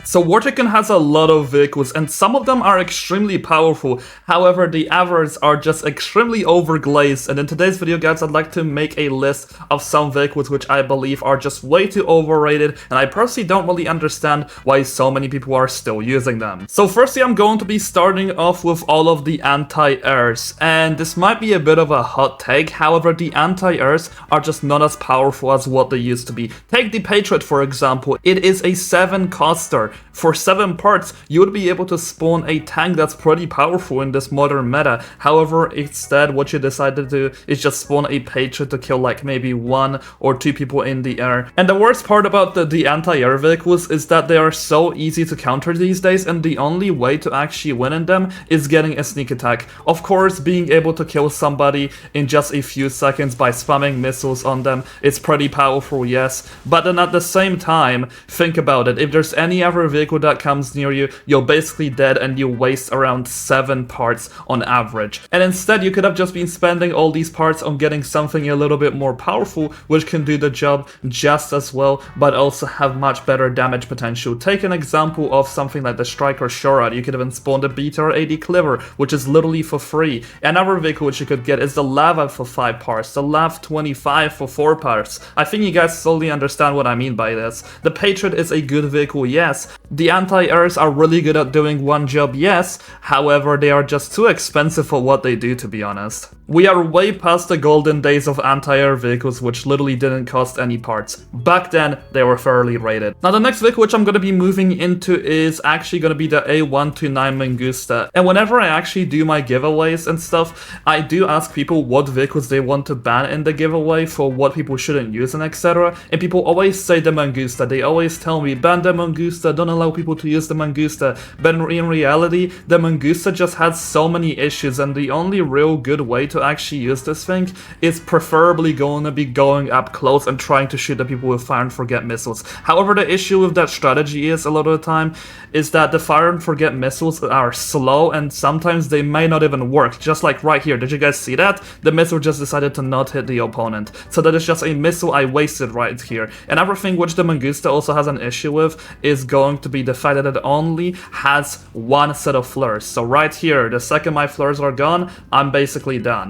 So War Tycoon has a lot of vehicles, and some of them are extremely powerful. However, the others are just extremely overglazed. And in today's video, guys, I'd like to make a list of some vehicles which I believe are just way too overrated, and I personally don't really understand why so many people are still using them. So firstly, I'm going to be starting off with all of the anti-airs, and this might be a bit of a hot take. However, the anti-airs are just not as powerful as what they used to be. Take the Patriot, for example. It is a 7 coster. For 7 parts, you would be able to spawn a tank that's pretty powerful in this modern meta. However, instead, what you decide to do is just spawn a Patriot to kill like maybe 1 or 2 people in the air. And the worst part about the anti-air vehicles is that they are so easy to counter these days, and the only way to actually win in them is getting a sneak attack. Of course, being able to kill somebody in just a few seconds by spamming missiles on them is pretty powerful, yes. But then at the same time, think about it. If there's any other vehicle that comes near you, you're basically dead and you waste around 7 parts on average. And instead, you could have just been spending all these parts on getting something a little bit more powerful, which can do the job just as well, but also have much better damage potential. Take an example of something like the Striker Shorad. You could even spawn the BTR 80 Cleaver, which is literally for free. Another vehicle which you could get is the Lava for 5 parts, the Lav 25 for 4 parts. I think you guys slowly understand what I mean by this. The Patriot is a good vehicle, yes. The anti-airs are really good at doing one job, yes. However, they are just too expensive for what they do, to be honest. We are way past the golden days of anti-air vehicles, which literally didn't cost any parts. Back then, they were fairly rated. Now, the next vehicle which I'm going to be moving into is actually going to be the A129 Mangusta. And whenever I actually do my giveaways and stuff, I do ask people what vehicles they want to ban in the giveaway for what people shouldn't use and etc. And people always say the Mangusta. They always tell me, ban the Mangusta, don't allow people to use the Mangusta. But in reality, the Mangusta just has so many issues, and the only real good way to actually use this thing is preferably going to be going up close and trying to shoot the people with fire and forget missiles. However, the issue with that strategy is a lot of the time is that the fire and forget missiles are slow, and sometimes they may not even work. Just like right here, did you guys see that? The missile just decided to not hit the opponent. So that is just a missile I wasted right here. Another thing which the Mangusta also has an issue with is going to be the fact that it only has 1 set of flares. So right here, the second my flares are gone, I'm basically done.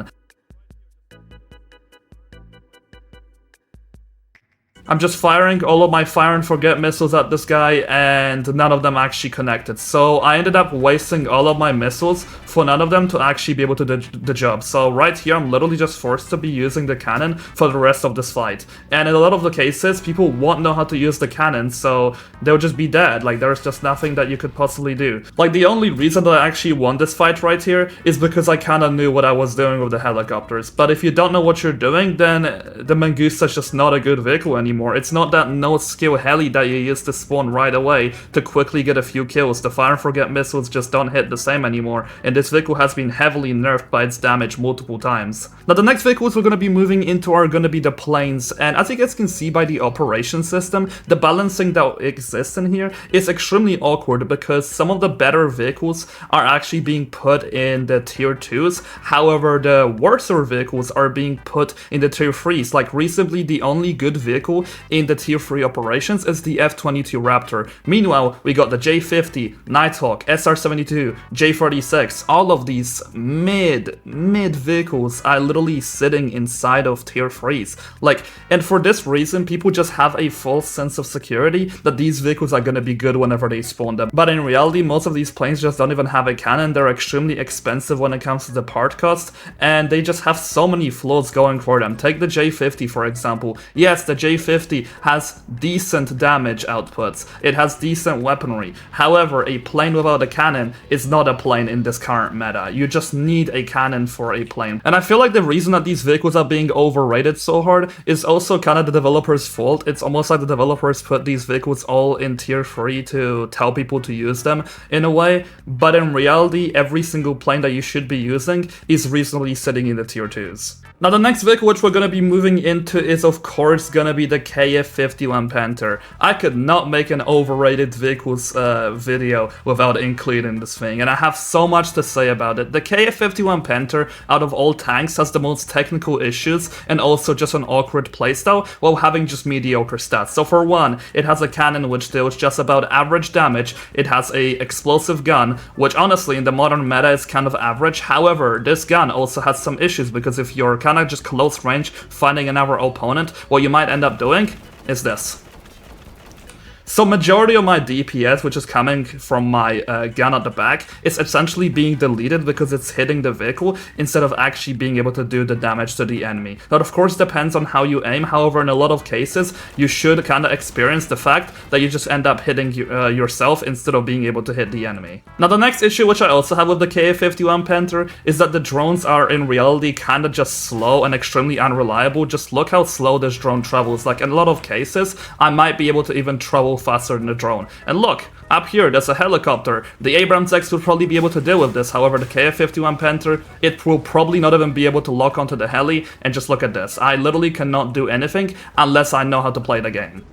I'm just firing all of my fire and forget missiles at this guy, and none of them actually connected. So I ended up wasting all of my missiles for none of them to actually be able to do the job. So right here, I'm literally just forced to be using the cannon for the rest of this fight. And in a lot of the cases, people won't know how to use the cannon, so they'll just be dead. Like, there's just nothing that you could possibly do. Like, the only reason that I actually won this fight right here is because I kind of knew what I was doing with the helicopters. But if you don't know what you're doing, then the Mangusta is just not a good vehicle anymore. It's not that no skill heli that you use to spawn right away to quickly get a few kills. The fire and forget missiles just don't hit the same anymore, and this vehicle has been heavily nerfed by its damage multiple times. Now, the next vehicles we're going to be moving into are going to be the planes, and as you guys can see by the operation system, the balancing that exists in here is extremely awkward because some of the better vehicles are actually being put in the tier 2s. However, the worser vehicles are being put in the tier 3s. Like recently, the only good vehicle in the tier 3 operations is the F-22 Raptor. Meanwhile, we got the J-50, Nighthawk, SR-72, J-36. All of these mid vehicles are literally sitting inside of tier 3s. Like, and for this reason, people just have a false sense of security that these vehicles are gonna be good whenever they spawn them. But in reality, most of these planes just don't even have a cannon. They're extremely expensive when it comes to the part cost, and they just have so many flaws going for them. Take the J-50, for example. Yes, the J-50 has decent damage outputs, it has decent weaponry. However, a plane without a cannon is not a plane in this current meta. You just need a cannon for a plane. And I feel like the reason that these vehicles are being overrated so hard is also kind of the developers' fault. It's almost like the developers put these vehicles all in tier 3 to tell people to use them in a way, but in reality, every single plane that you should be using is reasonably sitting in the tier 2s. Now, the next vehicle which we're going to be moving into is of course going to be the KF-51 Panther. I could not make an overrated vehicles video without including this thing, and I have so much to say about it. The KF-51 Panther, out of all tanks, has the most technical issues and also just an awkward playstyle while having just mediocre stats. So for one, it has a cannon which deals just about average damage, it has a explosive gun, which honestly in the modern meta is kind of average. However, this gun also has some issues because if you're kind of just close range finding another opponent, what you might end up doing is this. So majority of my DPS, which is coming from my gun at the back, is essentially being deleted because it's hitting the vehicle instead of actually being able to do the damage to the enemy. That of course depends on how you aim, however in a lot of cases you should kind of experience the fact that you just end up hitting yourself instead of being able to hit the enemy. Now the next issue which I also have with the KF-51 Panther is that the drones are in reality kind of just slow and extremely unreliable. Just look how slow this drone travels. Like in a lot of cases I might be able to even travel faster than the drone. And look, up here there's a helicopter. The Abrams X would probably be able to deal with this, however the KF-51 Panther, it will probably not even be able to lock onto the heli, and just look at this. I literally cannot do anything unless I know how to play the game.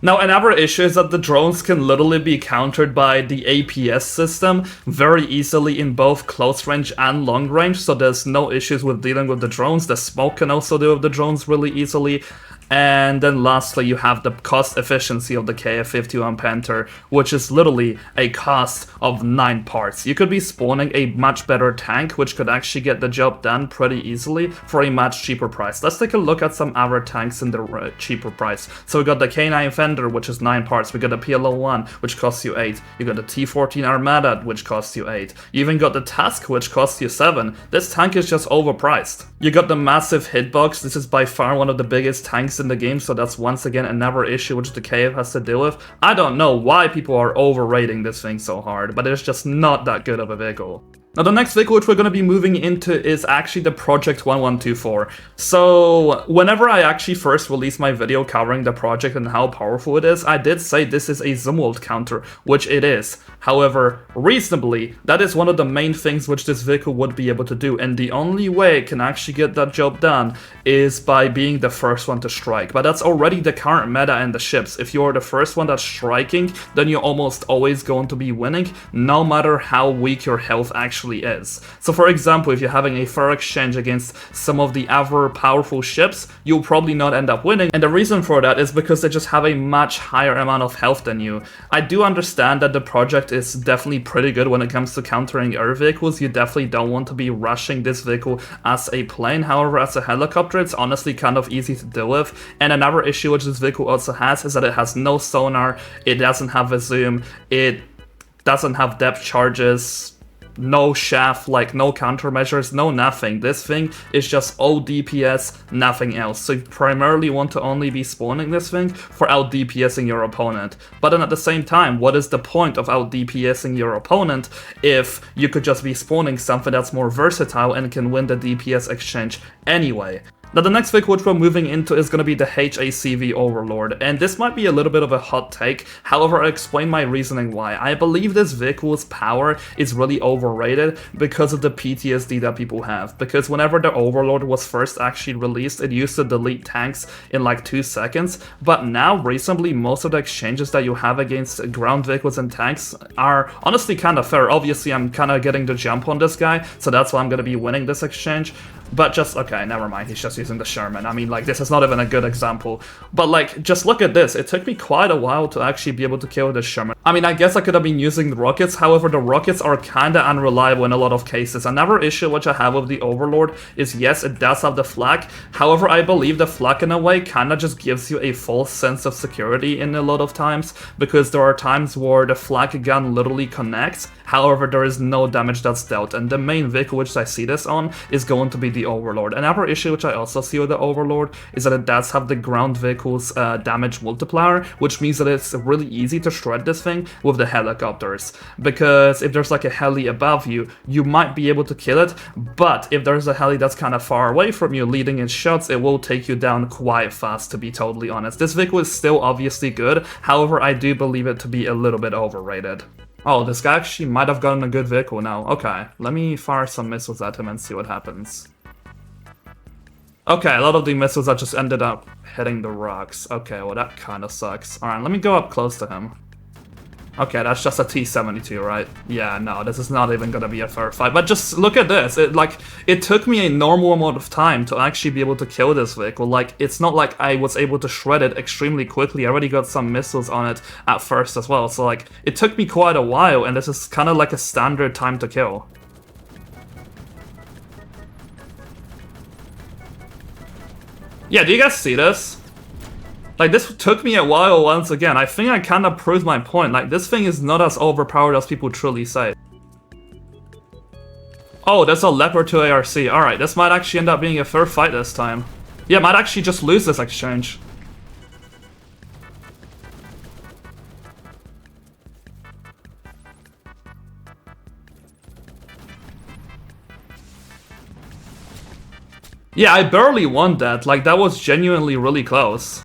Now another issue is that the drones can literally be countered by the APS system very easily in both close range and long range, so there's no issues with dealing with the drones. The smoke can also deal with the drones really easily. And then lastly, you have the cost efficiency of the KF-51 Panther, which is literally a cost of 9 parts. You could be spawning a much better tank, which could actually get the job done pretty easily for a much cheaper price. Let's take a look at some other tanks in the cheaper price. So we got the K9 Fender, which is 9 parts. We got the PLO-1, which costs you 8. You got the T14 Armada, which costs you 8. You even got the Tusk, which costs you 7. This tank is just overpriced. You got the massive hitbox. This is by far one of the biggest tanks in the game, so that's once again another issue which the KF has to deal with. I don't know why people are overrating this thing so hard, but it's just not that good of a vehicle. Now the next vehicle which we're going to be moving into is actually the Project 1124. So whenever I actually first released my video covering the project and how powerful it is, I did say this is a Zumwalt counter, which it is. However, reasonably, that is one of the main things which this vehicle would be able to do, and the only way it can actually get that job done is by being the first one to strike. But that's already the current meta in the ships. If you're the first one that's striking, then you're almost always going to be winning, no matter how weak your health actually is. So for example, if you're having a fair exchange against some of the other powerful ships, you'll probably not end up winning, and the reason for that is because they just have a much higher amount of health than you. I do understand that the project is definitely pretty good when it comes to countering air vehicles. You definitely don't want to be rushing this vehicle as a plane, however as a helicopter it's honestly kind of easy to deal with. And another issue which this vehicle also has is that it has no sonar, it doesn't have a zoom, it doesn't have depth charges, no shaft, like no countermeasures, no nothing. This thing is just all DPS, nothing else. So you primarily want to only be spawning this thing for out DPSing your opponent. But then at the same time, what is the point of out DPSing your opponent if you could just be spawning something that's more versatile and can win the DPS exchange anyway? Now the next vehicle which we're moving into is going to be the HACV Overlord, and this might be a little bit of a hot take, however I'll explain my reasoning why. I believe this vehicle's power is really overrated because of the PTSD that people have, because whenever the Overlord was first actually released, it used to delete tanks in like 2 seconds, but now recently most of the exchanges that you have against ground vehicles and tanks are honestly kind of fair. Obviously I'm kind of getting the jump on this guy, so that's why I'm going to be winning this exchange. But just, okay, never mind, he's just using the Sherman. I mean, like, this is not even a good example. But, like, just look at this. It took me quite a while to actually be able to kill this Sherman. I mean, I guess I could have been using the rockets, however, the rockets are kinda unreliable in a lot of cases. Another issue which I have with the Overlord is, yes, it does have the flak. However, I believe the flak, in a way, kinda just gives you a false sense of security in a lot of times, because there are times where the flak gun literally connects, however, there is no damage that's dealt, and the main vehicle which I see this on is going to be the Overlord. Another issue which I also see with the Overlord is that it does have the ground vehicle's damage multiplier, which means that it's really easy to shred this thing with the helicopters, because if there's like a heli above you, you might be able to kill it, but if there's a heli that's kind of far away from you leading its shots, it will take you down quite fast, to be totally honest. This vehicle is still obviously good, however I do believe it to be a little bit overrated. Oh, this guy actually might have gotten a good vehicle now. Okay, let me fire some missiles at him and see what happens. Okay, a lot of the missiles that just ended up hitting the rocks. Okay, well that kind of sucks. Alright, let me go up close to him. Okay, that's just a T-72, right? Yeah, no, this is not even gonna be a fair fight. But just look at this. It took me a normal amount of time to actually be able to kill this vehicle. Like, it's not like I was able to shred it extremely quickly. I already got some missiles on it at first as well. So, like, it took me quite a while, and this is kind of like a standard time to kill. Yeah, do you guys see this? Like, this took me a while once again. I think I kind of proved my point. Like, this thing is not as overpowered as people truly say. Oh, there's a Leopard 2 ARC. Alright, this might actually end up being a fair fight this time. Yeah, might actually just lose this exchange. Yeah, I barely won that. Like, that was genuinely really close.